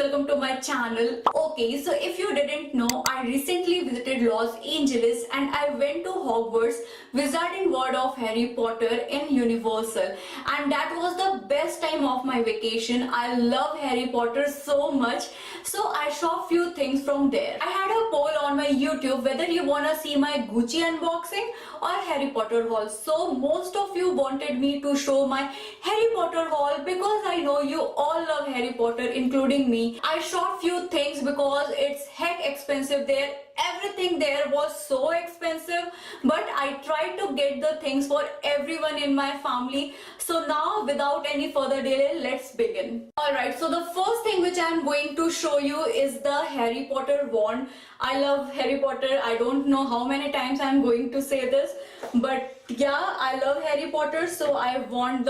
welcome to my channel. Okay, so if you didn't know, I recently visited Los Angeles and I went to Hogwarts, Wizarding World of Harry Potter in Universal, and that was the best time of my vacation. I love Harry Potter so much, so I saw few things from there. I had a poll on my YouTube whether you wanna see my Gucci unboxing or Harry Potter haul. So most of you wanted me to show my Harry Potter haul because I know you all love Harry Potter, including me. I shot few things because it's heck expensive there. Everything there was so expensive, but I tried to get the things for everyone in my family. So now without any further delay, let's begin. Alright, so the first thing which I'm going to show you is the Harry Potter wand. I love Harry Potter. I don't know how many times I'm going to say this, but yeah, I love Harry Potter, so I want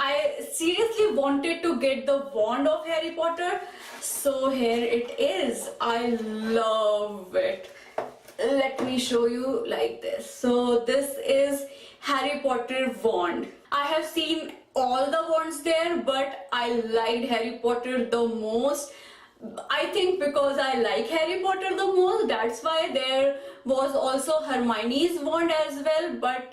I seriously wanted to get the wand of Harry Potter. So here it is. I love it. Let me show you like this. So this is Harry Potter wand. I have seen all the wands there, but I liked Harry Potter the most. I think because I like Harry Potter the most, that's why there was also Hermione's wand as well, but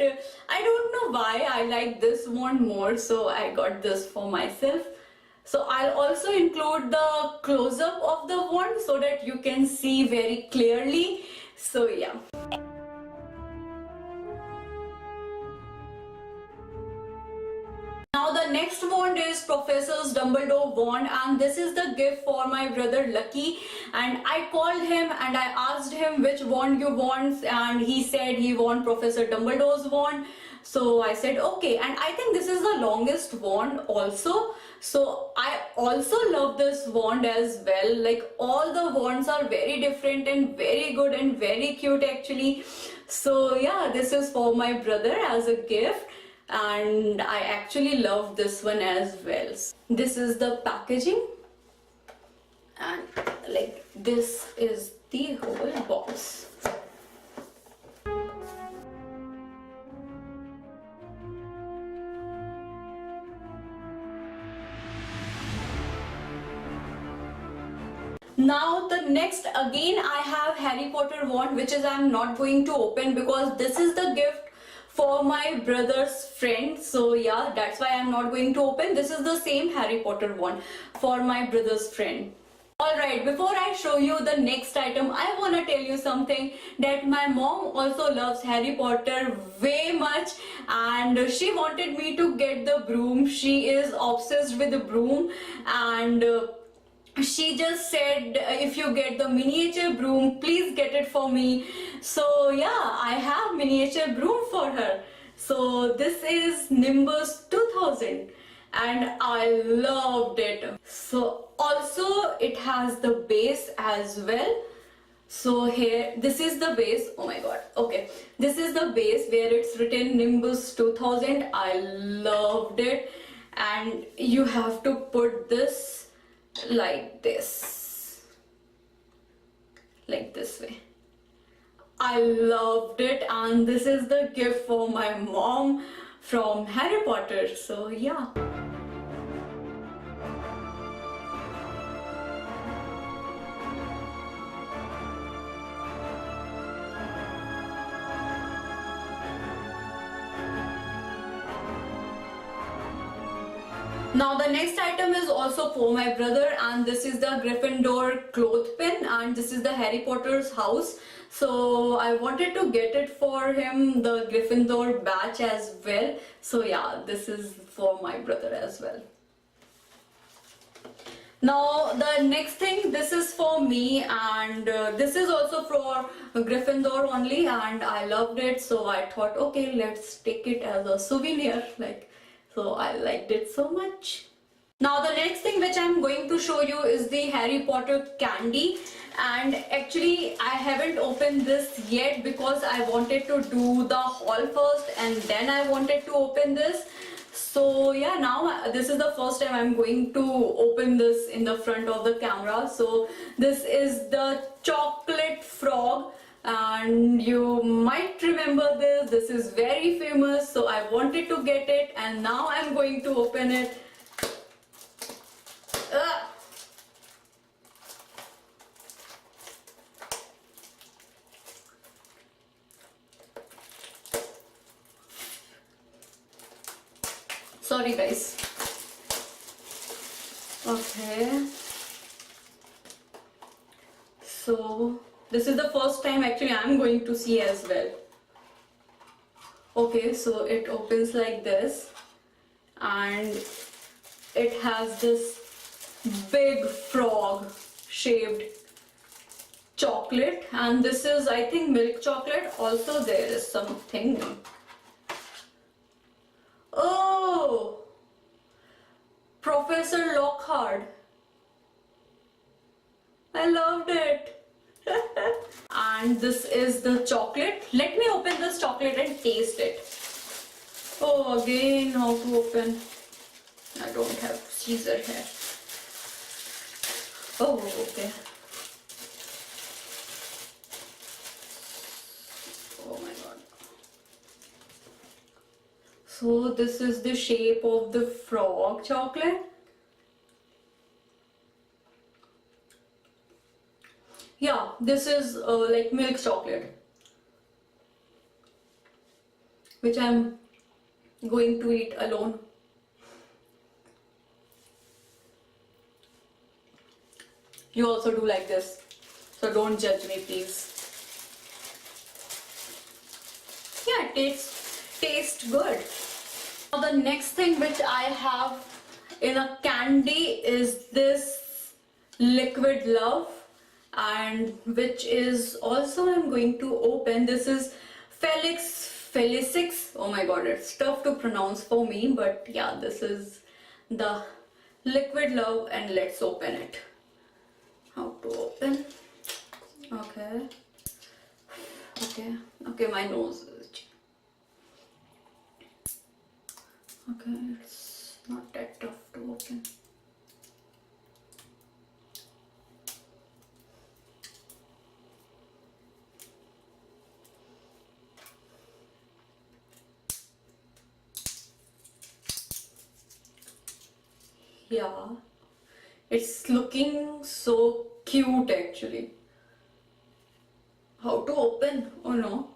I don't know why I like this wand more, so I got this for myself. So I'll also include the close-up of the wand so that you can see very clearly. So yeah. Now the next wand is Professor Dumbledore wand, and this is the gift for my brother Lucky, and I called him and I asked him which wand you want, and he said he wants Professor Dumbledore's wand. So I said okay, and I think this is the longest wand also. So I also love this wand as well. Like all the wands are very different and very good and very cute actually. So yeah, this is for my brother as a gift. And I actually love this one as well. This is the packaging, and like this is the whole box. Now the next, again I have Harry Potter wand, which is I'm not going to open because this is the gift for my brother's friend. So yeah, that's why I'm not going to open. This is the same Harry Potter wand for my brother's friend. Alright, before I show you the next item, I want to tell you something, that my mom also loves Harry Potter way much, and she wanted me to get the broom. She is obsessed with the broom, and she just said if you get the miniature broom, please get it for me. So yeah, I have miniature broom for her. So this is Nimbus 2000 and I loved it. So also it has the base as well. So here, this is the base. Oh my god, okay, this is the base where it's written Nimbus 2000. I loved it, and you have to put this like this way. I loved it, and this is the gift for my mom from Harry Potter. So yeah. Now the next item is also for my brother, and this is the Gryffindor clothespin, and this is the Harry Potter's house. So I wanted to get it for him, the Gryffindor badge as well. So yeah, this is for my brother as well. Now the next thing, this is for me, and this is also for Gryffindor only, and I loved it. So I thought, okay, let's take it as a souvenir. So I liked it so much. Now the next thing which I'm going to show you is the Harry Potter candy, and actually I haven't opened this yet because I wanted to do the haul first and then I wanted to open this. So yeah, now this is the first time I'm going to open this in the front of the camera. So this is the chocolate frog, and you might remember this. This is very famous, so I wanted to get it, and now I'm going to open it. Sorry guys. Okay, so this is the first time actually I'm going to see as well. Okay, so it opens like this and it has this big frog shaped chocolate, and this is I think milk chocolate. Also there is something. Oh, Professor Lockhart. I loved it. And this is the chocolate. Let me open this chocolate and taste it. Oh, again how to open. I don't have scissor here. Oh, okay. Oh my god. So this is the shape of the frog chocolate. Yeah, this is like milk chocolate, which I'm going to eat alone. You also do like this, so don't judge me please. Yeah, it tastes good. Now the next thing which I have in a candy is this liquid love, and which is also I'm going to open. This is Felicix. Oh my god, it's tough to pronounce for me, but yeah, this is the liquid love, and let's open it. How to open? Okay, okay, my nose is itchy. Okay, it's not that tough to open. Yeah, it's looking so cute actually. How to open? Oh no,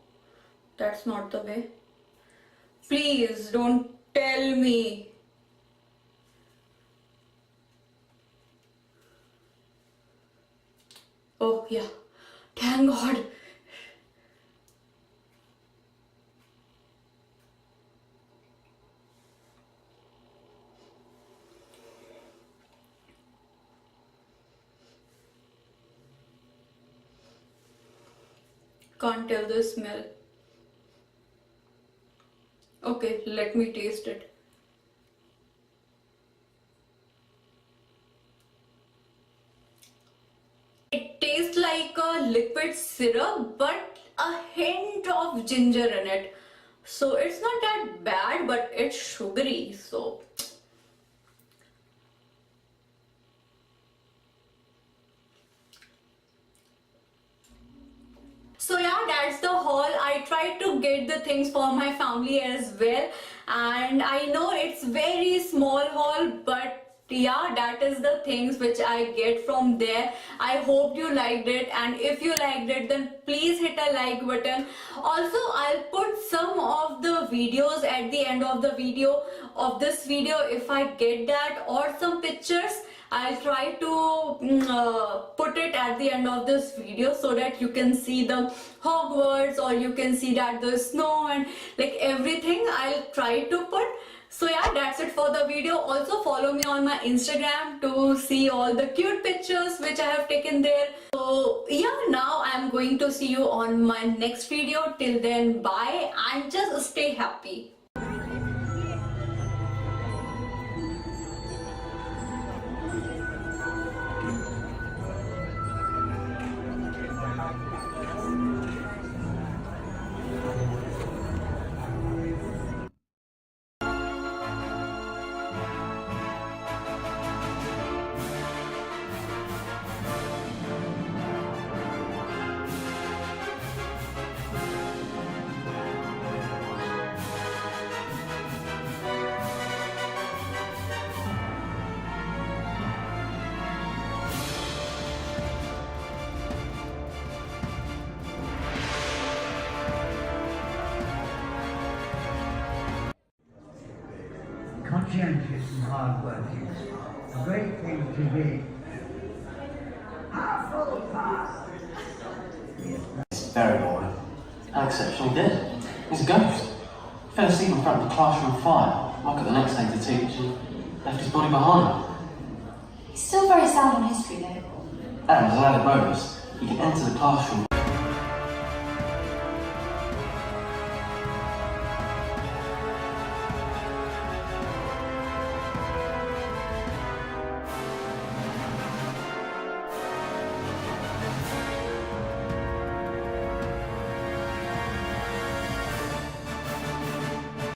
that's not the way. Please don't tell me. Oh yeah, thank God. Can't tell the smell. Okay, let me taste it. It tastes like a liquid syrup, but a hint of ginger in it. So it's not that bad, but it's sugary. So yeah, that's the haul. I tried to get the things for my family as well, and I know it's very small haul, but yeah, that is the things which I get from there. I hope you liked it, and if you liked it, then please hit a like button. Also, I'll put some of the videos at the end of the video of this video if I get that, or some pictures. I'll try to put it at the end of this video so that you can see the Hogwarts, or you can see that the snow and like everything I'll try to put. So yeah, that's it for the video. Also follow me on my Instagram to see all the cute pictures which I have taken there. So yeah, now I'm going to see you on my next video. Till then, bye and just stay happy. conscientious and hardworking. A great thing to be. It's very boring. How exceptionally dead. He's a ghost. Fell asleep in front of the classroom fire, woke up the next day to teach and left his body behind. He's still very sound on history though. And as an added bonus, he can enter the classroom